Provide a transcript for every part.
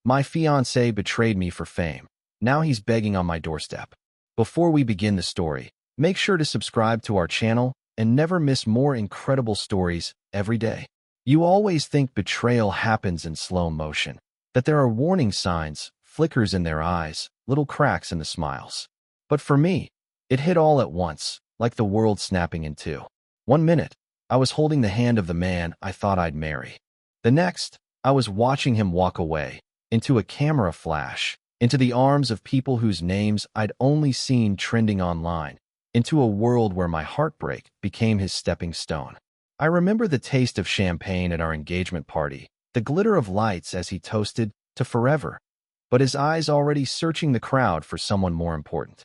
My fiancé betrayed me for fame. Now he's begging on my doorstep. Before we begin the story, make sure to subscribe to our channel and never miss more incredible stories every day. You always think betrayal happens in slow motion, that there are warning signs, flickers in their eyes, little cracks in the smiles. But for me, it hit all at once, like the world snapping in two. 1 minute, I was holding the hand of the man I thought I'd marry. The next, I was watching him walk away, into a camera flash, into the arms of people whose names I'd only seen trending online, into a world where my heartbreak became his stepping stone. I remember the taste of champagne at our engagement party, the glitter of lights as he toasted to forever, but his eyes already searching the crowd for someone more important.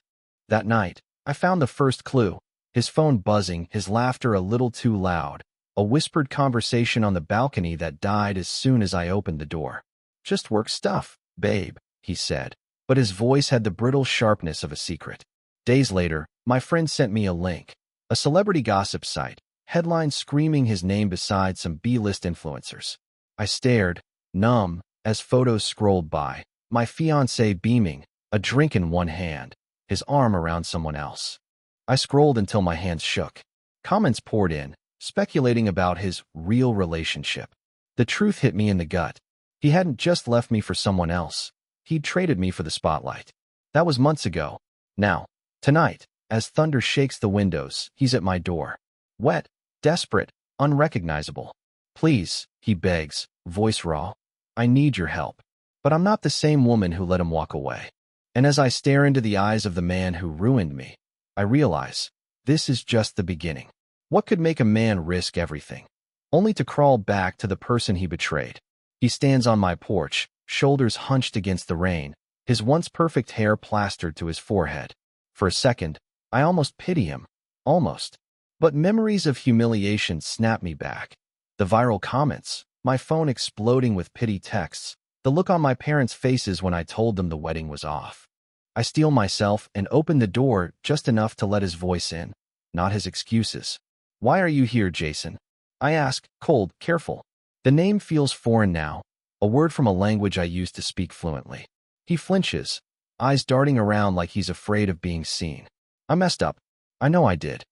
That night, I found the first clue, his phone buzzing, his laughter a little too loud, a whispered conversation on the balcony that died as soon as I opened the door. "Just work stuff, babe," he said, but his voice had the brittle sharpness of a secret. Days later, my friend sent me a link, a celebrity gossip site, headlines screaming his name beside some B-list influencers. I stared, numb, as photos scrolled by, my fiancé beaming, a drink in one hand, his arm around someone else. I scrolled until my hands shook. Comments poured in, speculating about his real relationship. The truth hit me in the gut. He hadn't just left me for someone else. He'd traded me for the spotlight. That was months ago. Now, tonight, as thunder shakes the windows, he's at my door. Wet, desperate, unrecognizable. "Please," he begs, voice raw. "I need your help." But I'm not the same woman who let him walk away. And as I stare into the eyes of the man who ruined me, I realize this is just the beginning. What could make a man risk everything, only to crawl back to the person he betrayed? He stands on my porch, shoulders hunched against the rain, his once perfect hair plastered to his forehead. For a second, I almost pity him. Almost. But memories of humiliation snap me back. The viral comments, my phone exploding with pity texts, the look on my parents' faces when I told them the wedding was off. I steel myself and open the door just enough to let his voice in, not his excuses. "Why are you here, Jason?" I ask, cold, careful. The name feels foreign now, a word from a language I used to speak fluently. He flinches, eyes darting around like he's afraid of being seen. "I messed up. I know I did."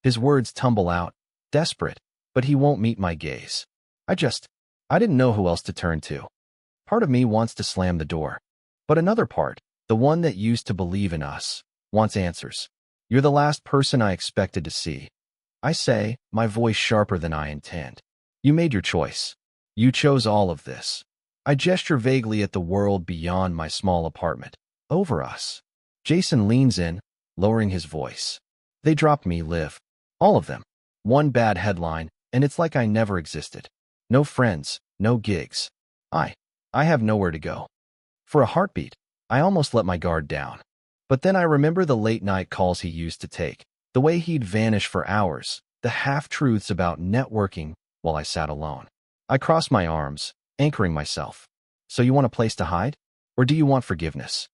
His words tumble out, desperate, but he won't meet my gaze. I didn't know who else to turn to. Part of me wants to slam the door. But another part, the one that used to believe in us, wants answers. "You're the last person I expected to see," I say, my voice sharper than I intend. "You made your choice. You chose all of this." I gesture vaguely at the world beyond my small apartment. Over us. Jason leans in, lowering his voice. "They dropped me, Liv. All of them. One bad headline, and it's like I never existed. No friends, no gigs. I have nowhere to go." For a heartbeat, I almost let my guard down. But then I remember the late-night calls he used to take, the way he'd vanish for hours, the half-truths about networking while I sat alone. I crossed my arms, anchoring myself. "So you want a place to hide? Or do you want forgiveness?"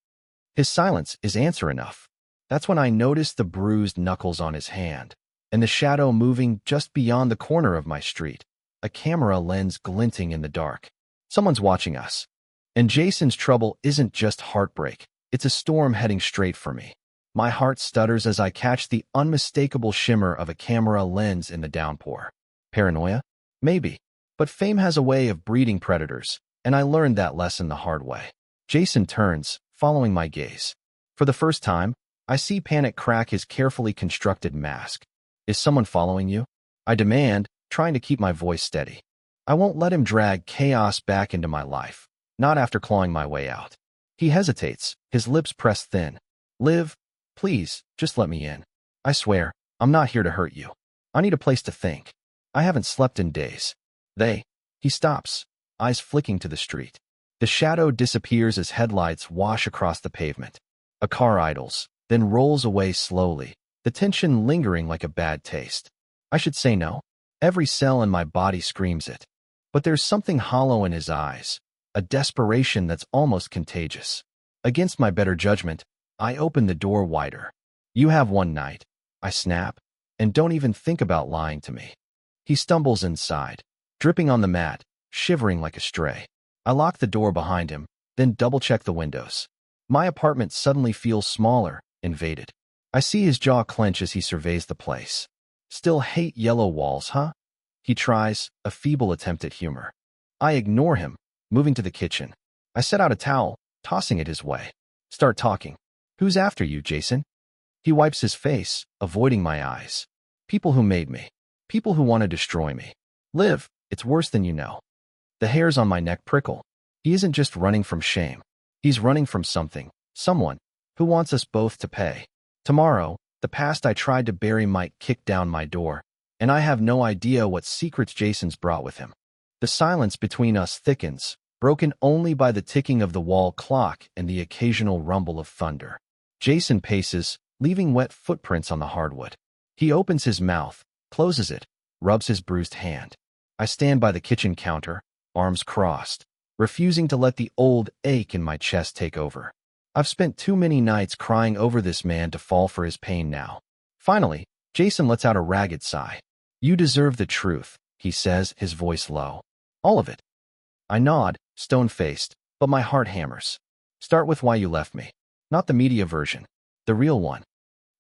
His silence is answer enough. That's when I noticed the bruised knuckles on his hand, and the shadow moving just beyond the corner of my street, a camera lens glinting in the dark. Someone's watching us. And Jason's trouble isn't just heartbreak. It's a storm heading straight for me. My heart stutters as I catch the unmistakable shimmer of a camera lens in the downpour. Paranoia? Maybe. But fame has a way of breeding predators, and I learned that lesson the hard way. Jason turns, following my gaze. For the first time, I see panic crack his carefully constructed mask. "Is someone following you?" I demand, trying to keep my voice steady. I won't let him drag chaos back into my life, not after clawing my way out. He hesitates, his lips pressed thin. "Liv, please, just let me in. I swear, I'm not here to hurt you. I need a place to think. I haven't slept in days." He stops, eyes flicking to the street. The shadow disappears as headlights wash across the pavement. A car idles, then rolls away slowly, the tension lingering like a bad taste. I should say no. Every cell in my body screams it. But there's something hollow in his eyes, a desperation that's almost contagious. Against my better judgment, I open the door wider. "You have one night," I snap, "and don't even think about lying to me." He stumbles inside, dripping on the mat, shivering like a stray. I lock the door behind him, then double-check the windows. My apartment suddenly feels smaller, invaded. I see his jaw clench as he surveys the place. Still hate yellow walls, huh? He tries, a feeble attempt at humor. I ignore him, moving to the kitchen. I set out a towel, tossing it his way. Start talking. Who's after you, Jason? He wipes his face, avoiding my eyes. People who made me. People who want to destroy me. Liv, it's worse than you know. The hairs on my neck prickle. He isn't just running from shame. He's running from something, someone, who wants us both to pay. Tomorrow, the past I tried to bury might kick down my door, and I have no idea what secrets Jason's brought with him. The silence between us thickens, broken only by the ticking of the wall clock and the occasional rumble of thunder. Jason paces, leaving wet footprints on the hardwood. He opens his mouth, closes it, rubs his bruised hand. I stand by the kitchen counter, arms crossed, refusing to let the old ache in my chest take over. I've spent too many nights crying over this man to fall for his pain now. Finally, Jason lets out a ragged sigh. You deserve the truth, he says, his voice low. All of it. I nod, stone-faced, but my heart hammers. Start with why you left me. Not the media version. The real one.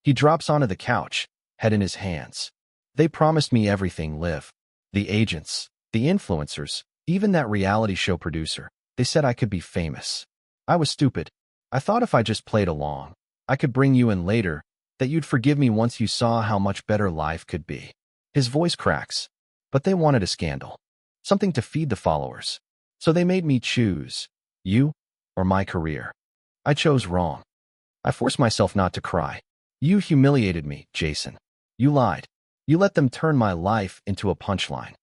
He drops onto the couch, head in his hands. They promised me everything, Liv. The agents, the influencers, even that reality show producer. They said I could be famous. I was stupid. I thought if I just played along, I could bring you in later, that you'd forgive me once you saw how much better life could be. His voice cracks. But they wanted a scandal. Something to feed the followers. So they made me choose. You, or my career. I chose wrong. I forced myself not to cry. You humiliated me, Jason. You lied. You let them turn my life into a punchline.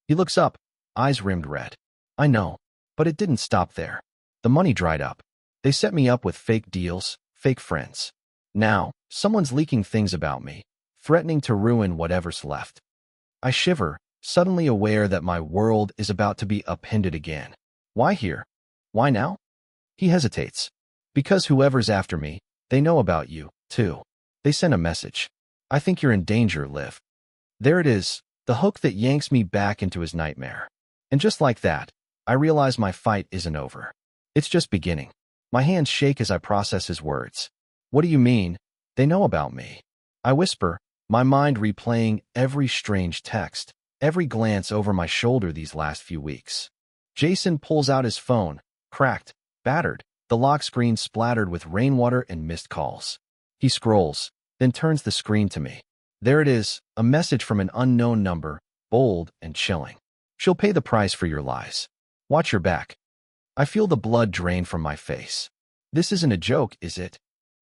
He looks up, eyes rimmed red. I know, but it didn't stop there. The money dried up. They set me up with fake deals, fake friends. Now, someone's leaking things about me, threatening to ruin whatever's left. I shiver, suddenly aware that my world is about to be upended again. Why here? Why now? He hesitates. Because whoever's after me, they know about you, too. They sent a message. I think you're in danger, Liv. There it is, the hook that yanks me back into his nightmare. And just like that, I realize my fight isn't over. It's just beginning. My hands shake as I process his words. What do you mean? They know about me. I whisper, my mind replaying every strange text, every glance over my shoulder these last few weeks. Jason pulls out his phone, cracked, battered, the lock screen splattered with rainwater and missed calls. He scrolls, then turns the screen to me. There it is, a message from an unknown number, bold and chilling. She'll pay the price for your lies. Watch your back. I feel the blood drain from my face. This isn't a joke, is it?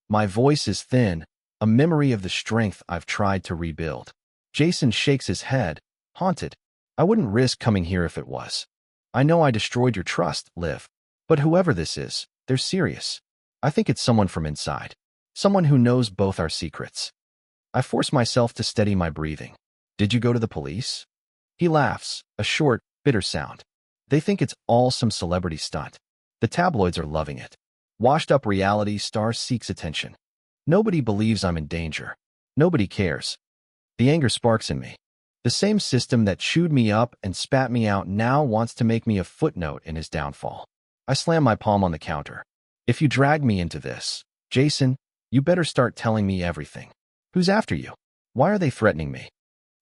My voice is thin, a memory of the strength I've tried to rebuild. Jason shakes his head, haunted. I wouldn't risk coming here if it was. I know I destroyed your trust, Liv. But whoever this is, they're serious. I think it's someone from inside. Someone who knows both our secrets. I force myself to steady my breathing. Did you go to the police? He laughs, a short, bitter sound. They think it's all some celebrity stunt. The tabloids are loving it. Washed-up reality star seeks attention. Nobody believes I'm in danger. Nobody cares. The anger sparks in me. The same system that chewed me up and spat me out now wants to make me a footnote in his downfall. I slam my palm on the counter. If you drag me into this, Jason, you better start telling me everything. Who's after you? Why are they threatening me?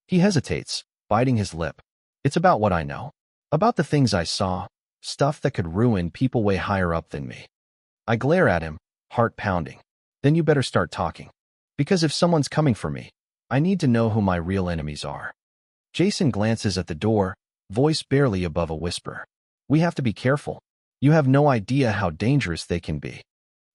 He hesitates, biting his lip. It's about what I know. About the things I saw, stuff that could ruin people way higher up than me. I glare at him, heart pounding. Then you better start talking. Because if someone's coming for me, I need to know who my real enemies are. Jason glances at the door, voice barely above a whisper. We have to be careful. You have no idea how dangerous they can be.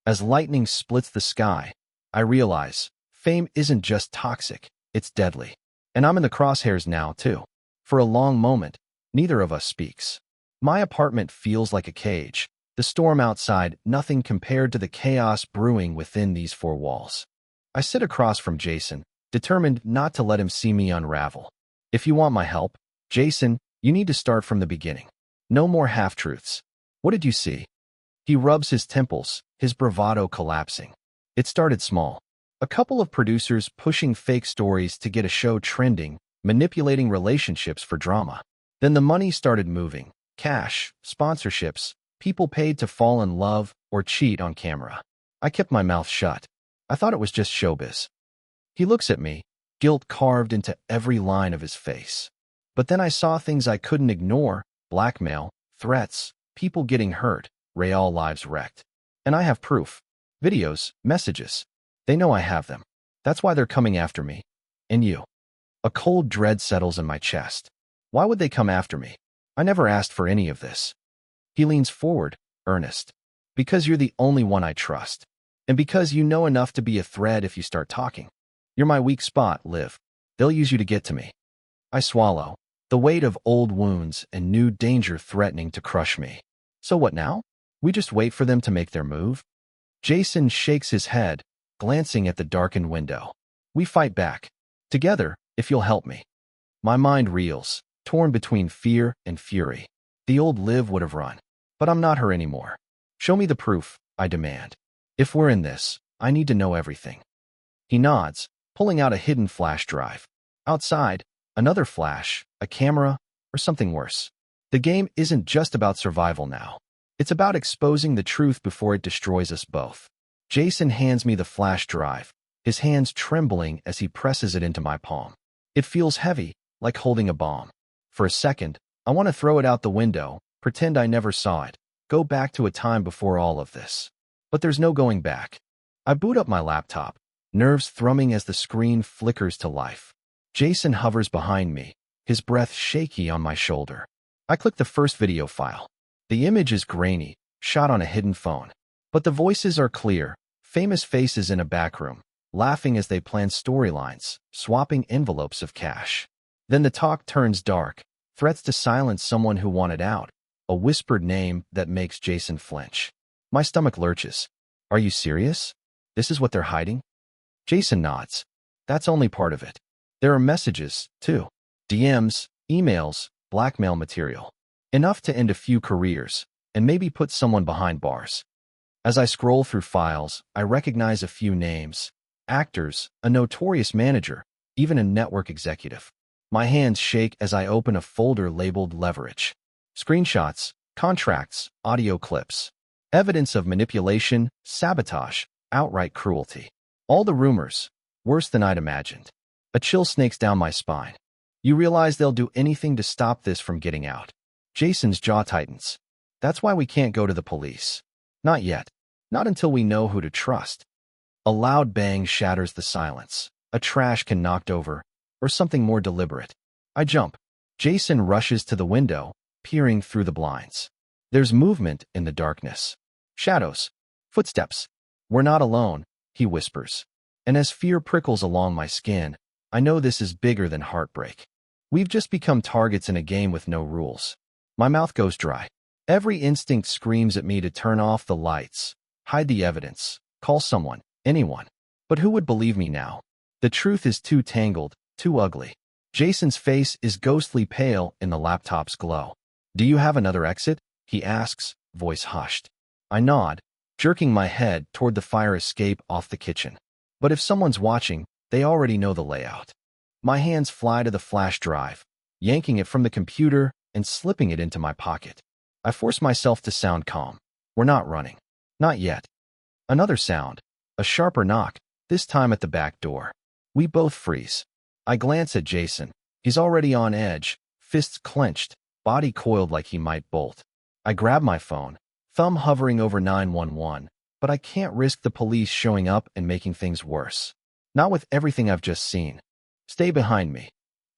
As lightning splits the sky, I realize fame isn't just toxic, it's deadly. And I'm in the crosshairs now, too. For a long moment, neither of us speaks. My apartment feels like a cage. The storm outside, nothing compared to the chaos brewing within these four walls. I sit across from Jason, determined not to let him see me unravel. If you want my help, Jason, you need to start from the beginning. No more half-truths. What did you see? He rubs his temples, his bravado collapsing. It started small. A couple of producers pushing fake stories to get a show trending, manipulating relationships for drama. Then the money started moving. Cash, sponsorships, People paid to fall in love or cheat on camera. I kept my mouth shut. I thought it was just showbiz. He looks at me, guilt carved into every line of his face. But then I saw things I couldn't ignore: blackmail, threats, people getting hurt, real lives wrecked. And I have proof. Videos, messages. They know I have them. That's why they're coming after me. And you. A cold dread settles in my chest. Why would they come after me? I never asked for any of this. He leans forward, earnest. Because you're the only one I trust. And because you know enough to be a threat if you start talking. You're my weak spot, Liv. They'll use you to get to me. I swallow, the weight of old wounds and new danger threatening to crush me. So what now? We just wait for them to make their move? Jason shakes his head, glancing at the darkened window. We fight back. Together, if you'll help me. My mind reels, torn between fear and fury. The old Liv would have run. But I'm not her anymore. Show me the proof, I demand. If we're in this, I need to know everything. He nods, pulling out a hidden flash drive. Outside, another flash, a camera, or something worse. The game isn't just about survival now. It's about exposing the truth before it destroys us both. Jason hands me the flash drive, his hands trembling as he presses it into my palm. It feels heavy, like holding a bomb. For a second, I want to throw it out the window, pretend I never saw it, go back to a time before all of this. But there's no going back. I boot up my laptop, nerves thrumming as the screen flickers to life. Jason hovers behind me, his breath shaky on my shoulder. I click the first video file. The image is grainy, shot on a hidden phone. But the voices are clear, famous faces in a backroom, laughing as they plan storylines, swapping envelopes of cash. Then the talk turns dark, threats to silence someone who wanted out, a whispered name that makes Jason flinch. My stomach lurches. Are you serious? This is what they're hiding? Jason nods. That's only part of it. There are messages, too. DMs, emails, blackmail material. Enough to end a few careers, and maybe put someone behind bars. As I scroll through files, I recognize a few names. Actors, a notorious manager, even a network executive. My hands shake as I open a folder labeled leverage. Screenshots, contracts, audio clips. Evidence of manipulation, sabotage, outright cruelty. All the rumors, worse than I'd imagined. A chill snakes down my spine. You realize they'll do anything to stop this from getting out. Jason's jaw tightens. That's why we can't go to the police. Not yet. Not until we know who to trust. A loud bang shatters the silence. A trash can knocked over, or something more deliberate. I jump. Jason rushes to the window, peering through the blinds. There's movement in the darkness. Shadows. Footsteps. We're not alone, he whispers. And as fear prickles along my skin, I know this is bigger than heartbreak. We've just become targets in a game with no rules. My mouth goes dry. Every instinct screams at me to turn off the lights, hide the evidence, call someone, anyone. But who would believe me now? The truth is too tangled, too ugly. Jason's face is ghostly pale in the laptop's glow. Do you have another exit? He asks, voice hushed. I nod, jerking my head toward the fire escape off the kitchen. But if someone's watching, they already know the layout. My hands fly to the flash drive, yanking it from the computer and slipping it into my pocket. I force myself to sound calm. We're not running. Not yet. Another sound, a sharper knock, this time at the back door. We both freeze. I glance at Jason. He's already on edge, fists clenched, body coiled like he might bolt. I grab my phone, thumb hovering over 911, but I can't risk the police showing up and making things worse. Not with everything I've just seen. Stay behind me.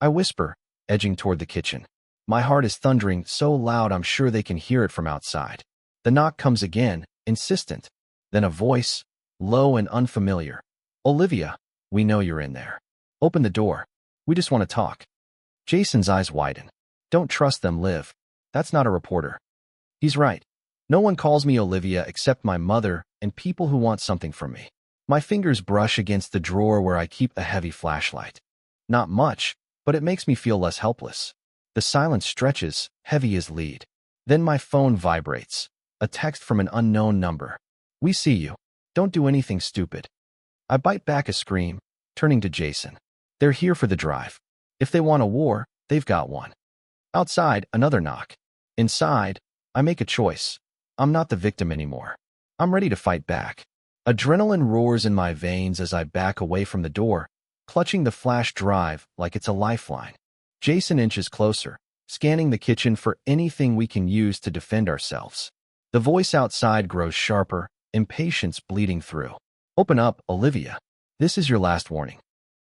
I whisper, edging toward the kitchen. My heart is thundering so loud I'm sure they can hear it from outside. The knock comes again, insistent. Then a voice, low and unfamiliar. Olivia, we know you're in there. Open the door. We just want to talk. Jason's eyes widen. Don't trust them, Liv. That's not a reporter. He's right. No one calls me Olivia except my mother and people who want something from me. My fingers brush against the drawer where I keep a heavy flashlight. Not much, but it makes me feel less helpless. The silence stretches, heavy as lead. Then my phone vibrates. A text from an unknown number. We see you. Don't do anything stupid. I bite back a scream, turning to Jason. They're here for the drive. If they want a war, they've got one. Outside, another knock. Inside, I make a choice. I'm not the victim anymore. I'm ready to fight back. Adrenaline roars in my veins as I back away from the door, clutching the flash drive like it's a lifeline. Jason inches closer, scanning the kitchen for anything we can use to defend ourselves. The voice outside grows sharper, impatience bleeding through. Open up, Olivia. This is your last warning.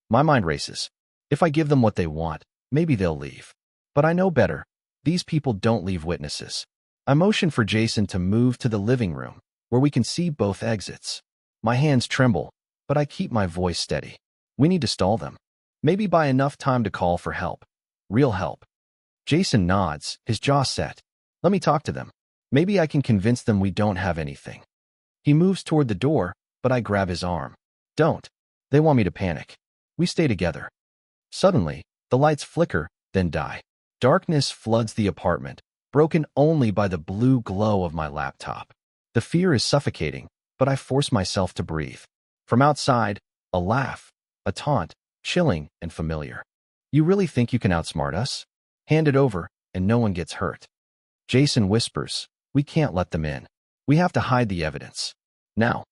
My mind races. If I give them what they want, maybe they'll leave. But I know better. These people don't leave witnesses. I motion for Jason to move to the living room, where we can see both exits. My hands tremble, but I keep my voice steady. We need to stall them. Maybe buy enough time to call for help. Real help. Jason nods, his jaw set. Let me talk to them. Maybe I can convince them we don't have anything. He moves toward the door, but I grab his arm. Don't. They want me to panic. We stay together. Suddenly, the lights flicker, then die. Darkness floods the apartment, broken only by the blue glow of my laptop. The fear is suffocating, but I force myself to breathe. From outside, a laugh, a taunt, chilling and familiar. You really think you can outsmart us? Hand it over, and no one gets hurt. Jason whispers, we can't let them in. We have to hide the evidence. Now.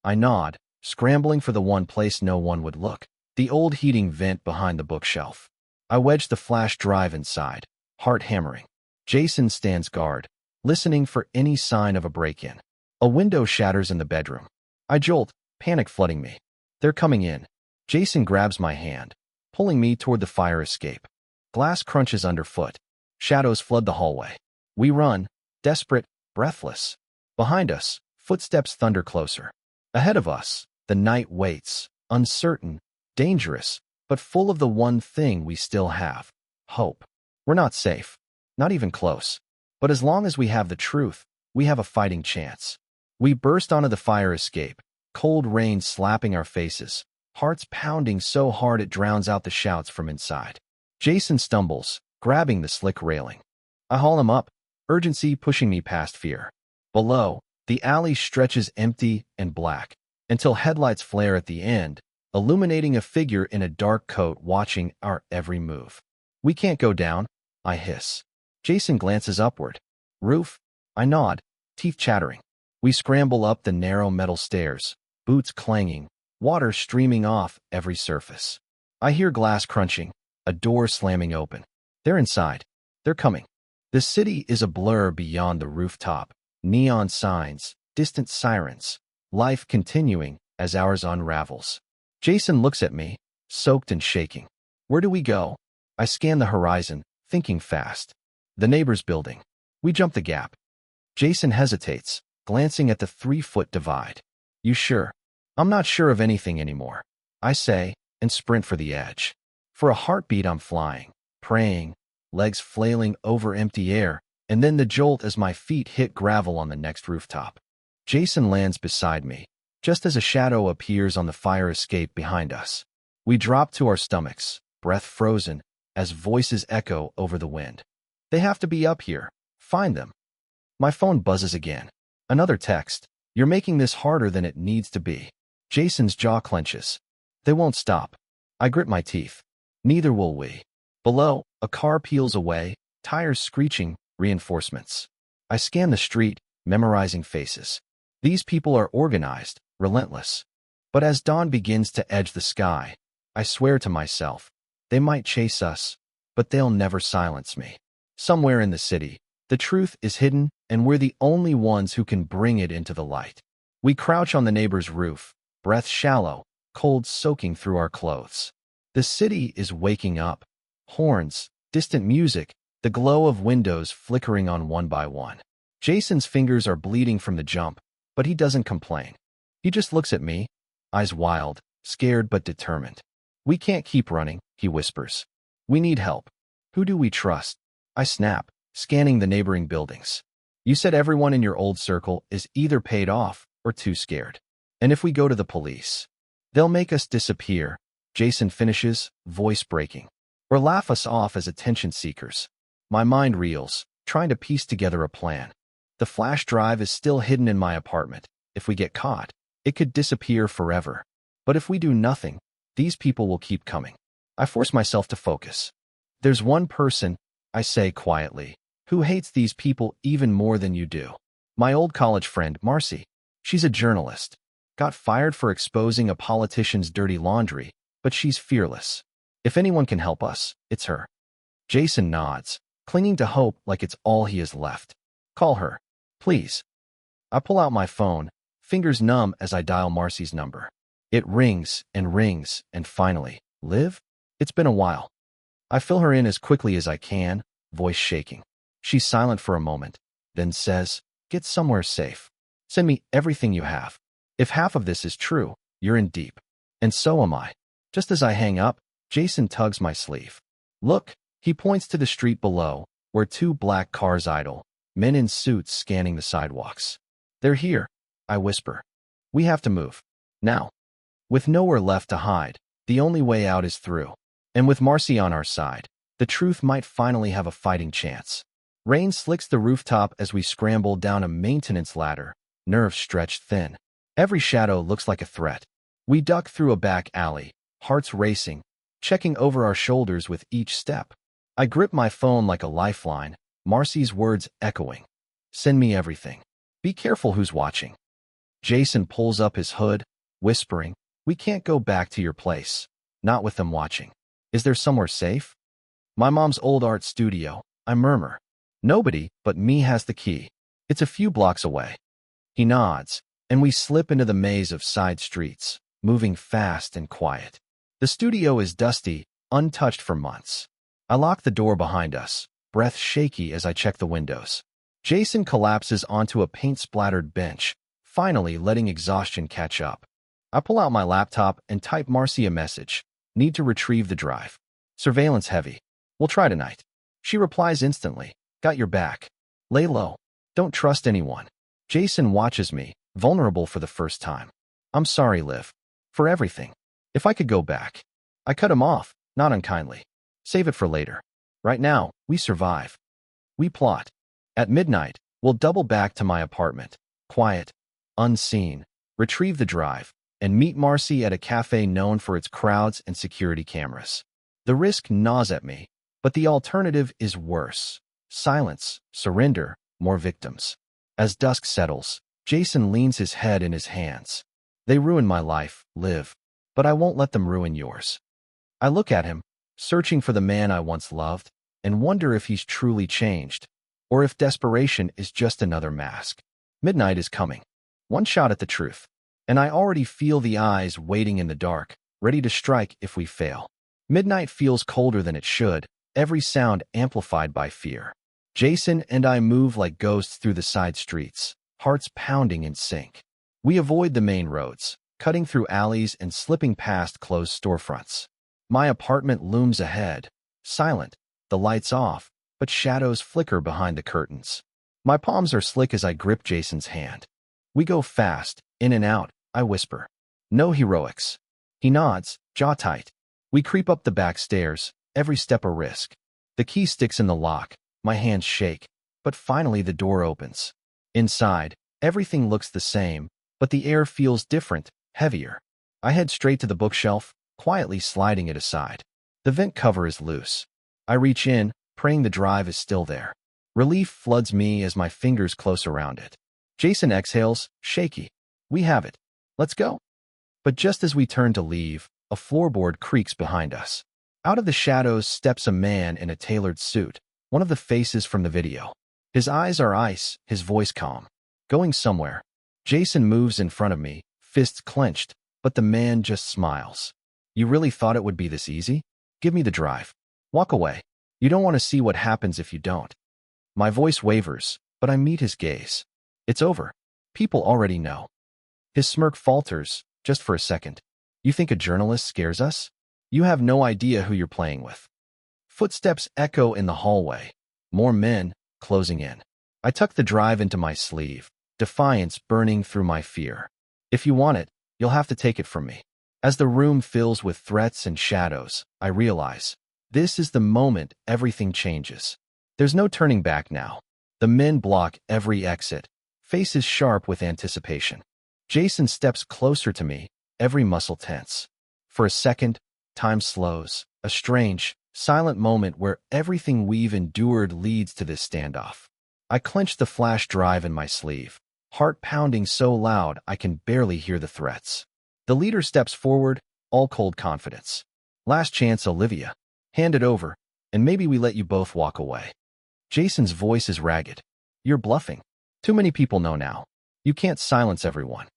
I nod, scrambling for the one place no one would look, the old heating vent behind the bookshelf. I wedge the flash drive inside, heart hammering. Jason stands guard, listening for any sign of a break-in. A window shatters in the bedroom. I jolt, panic flooding me. They're coming in. Jason grabs my hand, pulling me toward the fire escape. Glass crunches underfoot. Shadows flood the hallway. We run, desperate, breathless. Behind us, footsteps thunder closer. Ahead of us, the night waits, uncertain, dangerous, but full of the one thing we still have: hope. We're not safe, not even close. But as long as we have the truth, we have a fighting chance. We burst onto the fire escape, cold rain slapping our faces, hearts pounding so hard it drowns out the shouts from inside. Jason stumbles, grabbing the slick railing. I haul him up, urgency pushing me past fear. Below, the alley stretches empty and black, until headlights flare at the end, illuminating a figure in a dark coat watching our every move. We can't go down, I hiss. Jason glances upward. Roof? I nod, teeth chattering. We scramble up the narrow metal stairs, boots clanging, water streaming off every surface. I hear glass crunching, a door slamming open. They're inside. They're coming. The city is a blur beyond the rooftop. Neon signs, distant sirens, life continuing as ours unravels. Jason looks at me, soaked and shaking. Where do we go? I scan the horizon, thinking fast. The neighbor's building. We jump the gap. Jason hesitates, glancing at the 3-foot divide. You sure? I'm not sure of anything anymore, I say, and sprint for the edge. For a heartbeat I'm flying, praying, legs flailing over empty air, and then the jolt as my feet hit gravel on the next rooftop. Jason lands beside me, just as a shadow appears on the fire escape behind us. We drop to our stomachs, breath frozen, as voices echo over the wind. They have to be up here. Find them. My phone buzzes again. Another text. You're making this harder than it needs to be. Jason's jaw clenches. They won't stop. I grit my teeth. Neither will we. Below, a car peels away, tires screeching, reinforcements. I scan the street, memorizing faces. These people are organized, relentless. But as dawn begins to edge the sky, I swear to myself, they might chase us, but they'll never silence me. Somewhere in the city, the truth is hidden, and we're the only ones who can bring it into the light. We crouch on the neighbor's roof, breath shallow, cold soaking through our clothes. The city is waking up. Horns, distant music, the glow of windows flickering on one by one. Jason's fingers are bleeding from the jump, but he doesn't complain. He just looks at me, eyes wild, scared but determined. We can't keep running, he whispers. We need help. Who do we trust? I snap, scanning the neighboring buildings. You said everyone in your old circle is either paid off or too scared. And if we go to the police, they'll make us disappear, Jason finishes, voice breaking. Or laugh us off as attention seekers. My mind reels, trying to piece together a plan. The flash drive is still hidden in my apartment. If we get caught, it could disappear forever. But if we do nothing, these people will keep coming. I force myself to focus. There's one person, I say quietly, who hates these people even more than you do. My old college friend, Marcy. She's a journalist. Got fired for exposing a politician's dirty laundry, but she's fearless. If anyone can help us, it's her. Jason nods, clinging to hope like it's all he has left. Call her, please. I pull out my phone, fingers numb as I dial Marcy's number. It rings, and finally, Liv? It's been a while. I fill her in as quickly as I can, voice shaking. She's silent for a moment, then says, get somewhere safe. Send me everything you have. If half of this is true, you're in deep. And so am I. Just as I hang up, Jason tugs my sleeve. Look, he points to the street below, where two black cars idle, men in suits scanning the sidewalks. They're here, I whisper. We have to move. Now. With nowhere left to hide, the only way out is through. And with Marcy on our side, the truth might finally have a fighting chance. Rain slicks the rooftop as we scramble down a maintenance ladder, nerves stretched thin. Every shadow looks like a threat. We duck through a back alley, hearts racing, checking over our shoulders with each step. I grip my phone like a lifeline, Marcy's words echoing. Send me everything. Be careful who's watching. Jason pulls up his hood, whispering, we can't go back to your place. Not with them watching. Is there somewhere safe? My mom's old art studio, I murmur. Nobody but me has the key. It's a few blocks away. He nods, and we slip into the maze of side streets, moving fast and quiet. The studio is dusty, untouched for months. I lock the door behind us, breath shaky as I check the windows. Jason collapses onto a paint-splattered bench, finally letting exhaustion catch up. I pull out my laptop and type Marcy a message. Need to retrieve the drive. Surveillance heavy. We'll try tonight. She replies instantly. Got your back. Lay low. Don't trust anyone. Jason watches me, vulnerable for the first time. I'm sorry, Liv. For everything. If I could go back. I cut him off, not unkindly. Save it for later. Right now, we survive. We plot. At midnight, we'll double back to my apartment. Quiet. Unseen. Retrieve the drive. And meet Marcy at a cafe known for its crowds and security cameras. The risk gnaws at me, but the alternative is worse. Silence, surrender, more victims. As dusk settles, Jason leans his head in his hands. They ruined my life, Liv, but I won't let them ruin yours. I look at him, searching for the man I once loved, and wonder if he's truly changed, or if desperation is just another mask. Midnight is coming. One shot at the truth. And I already feel the eyes waiting in the dark, ready to strike if we fail. Midnight feels colder than it should, every sound amplified by fear. Jason and I move like ghosts through the side streets, hearts pounding in sync. We avoid the main roads, cutting through alleys and slipping past closed storefronts. My apartment looms ahead, silent, the lights off, but shadows flicker behind the curtains. My palms are slick as I grip Jason's hand. We go fast, in and out, I whisper. No heroics. He nods, jaw tight. We creep up the back stairs, every step a risk. The key sticks in the lock, my hands shake, but finally the door opens. Inside, everything looks the same, but the air feels different, heavier. I head straight to the bookshelf, quietly sliding it aside. The vent cover is loose. I reach in, praying the drive is still there. Relief floods me as my fingers close around it. Jason exhales, shaky. We have it. Let's go. But just as we turn to leave, a floorboard creaks behind us. Out of the shadows steps a man in a tailored suit, one of the faces from the video. His eyes are ice, his voice calm. Going somewhere. Jason moves in front of me, fists clenched, but the man just smiles. You really thought it would be this easy? Give me the drive. Walk away. You don't want to see what happens if you don't. My voice wavers, but I meet his gaze. It's over. People already know. His smirk falters, just for a second. You think a journalist scares us? You have no idea who you're playing with. Footsteps echo in the hallway. More men, closing in. I tuck the drive into my sleeve, defiance burning through my fear. If you want it, you'll have to take it from me. As the room fills with threats and shadows, I realize, this is the moment everything changes. There's no turning back now. The men block every exit, faces sharp with anticipation. Jason steps closer to me, every muscle tense. For a second, time slows, a strange, silent moment where everything we've endured leads to this standoff. I clench the flash drive in my sleeve, heart pounding so loud I can barely hear the threats. The leader steps forward, all cold confidence. Last chance, Olivia. Hand it over, and maybe we let you both walk away. Jason's voice is ragged. You're bluffing. Too many people know now. You can't silence everyone.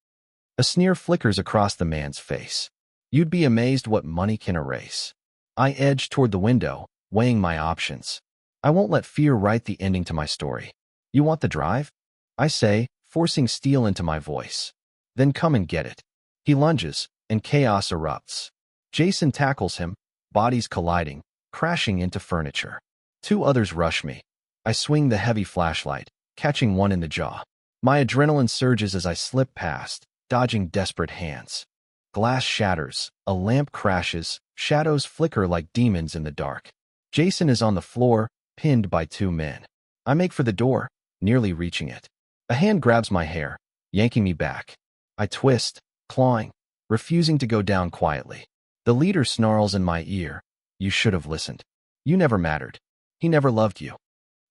A sneer flickers across the man's face. You'd be amazed what money can erase. I edge toward the window, weighing my options. I won't let fear write the ending to my story. You want the drive? I say, forcing steel into my voice. Then come and get it. He lunges, and chaos erupts. Jason tackles him, bodies colliding, crashing into furniture. Two others rush me. I swing the heavy flashlight, catching one in the jaw. My adrenaline surges as I slip past, dodging desperate hands. Glass shatters, a lamp crashes, shadows flicker like demons in the dark. Jason is on the floor, pinned by two men. I make for the door, nearly reaching it. A hand grabs my hair, yanking me back. I twist, clawing, refusing to go down quietly. The leader snarls in my ear. You should have listened. You never mattered. He never loved you.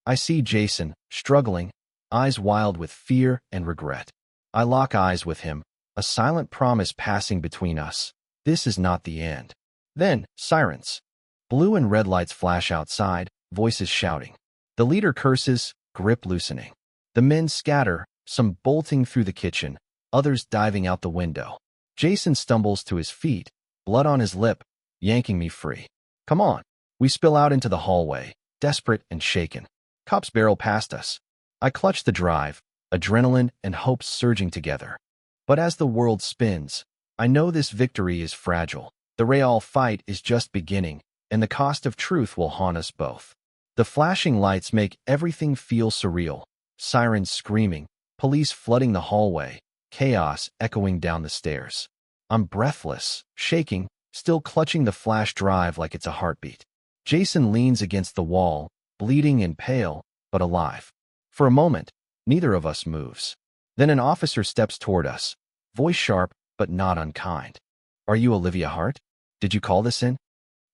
I see Jason, struggling, eyes wild with fear and regret. I lock eyes with him, a silent promise passing between us. This is not the end. Then, sirens. Blue and red lights flash outside, voices shouting. The leader curses, grip loosening. The men scatter, some bolting through the kitchen, others diving out the window. Jason stumbles to his feet, blood on his lip, yanking me free. Come on. We spill out into the hallway, desperate and shaken. Cops barrel past us. I clutch the drive, adrenaline and hope surging together. But as the world spins, I know this victory is fragile. The real fight is just beginning, and the cost of truth will haunt us both. The flashing lights make everything feel surreal. Sirens screaming, police flooding the hallway, chaos echoing down the stairs. I'm breathless, shaking, still clutching the flash drive like it's a heartbeat. Jason leans against the wall, bleeding and pale, but alive. For a moment, neither of us moves. Then an officer steps toward us, voice sharp but not unkind. Are you Olivia Hart? Did you call this in?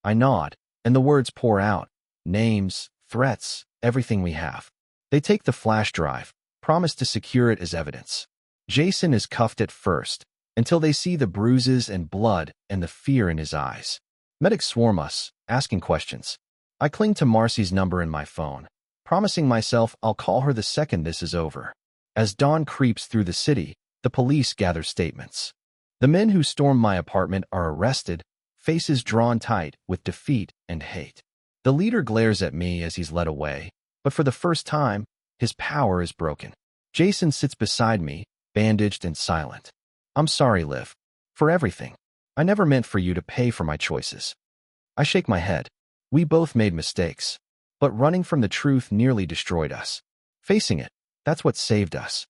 I nod, and the words pour out. Names, threats, everything we have. They take the flash drive, promise to secure it as evidence. Jason is cuffed at first, until they see the bruises and blood and the fear in his eyes. Medics swarm us, asking questions. I cling to Marcy's number in my phone, promising myself I'll call her the second this is over. As dawn creeps through the city, the police gather statements. The men who stormed my apartment are arrested, faces drawn tight with defeat and hate. The leader glares at me as he's led away, but for the first time, his power is broken. Jason sits beside me, bandaged and silent. I'm sorry, Liv. For everything. I never meant for you to pay for my choices. I shake my head. We both made mistakes. But running from the truth nearly destroyed us. Facing it, that's what saved us.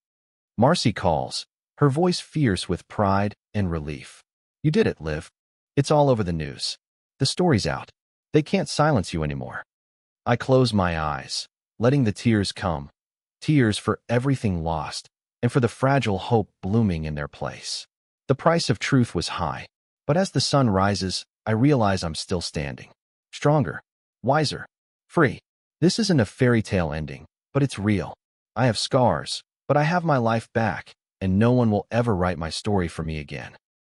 Marcy calls, her voice fierce with pride and relief. You did it, Liv. It's all over the news. The story's out. They can't silence you anymore. I close my eyes, letting the tears come. Tears for everything lost, and for the fragile hope blooming in their place. The price of truth was high, but as the sun rises, I realize I'm still standing. Stronger, wiser, free. This isn't a fairy tale ending, but it's real. I have scars, but I have my life back, and no one will ever write my story for me again.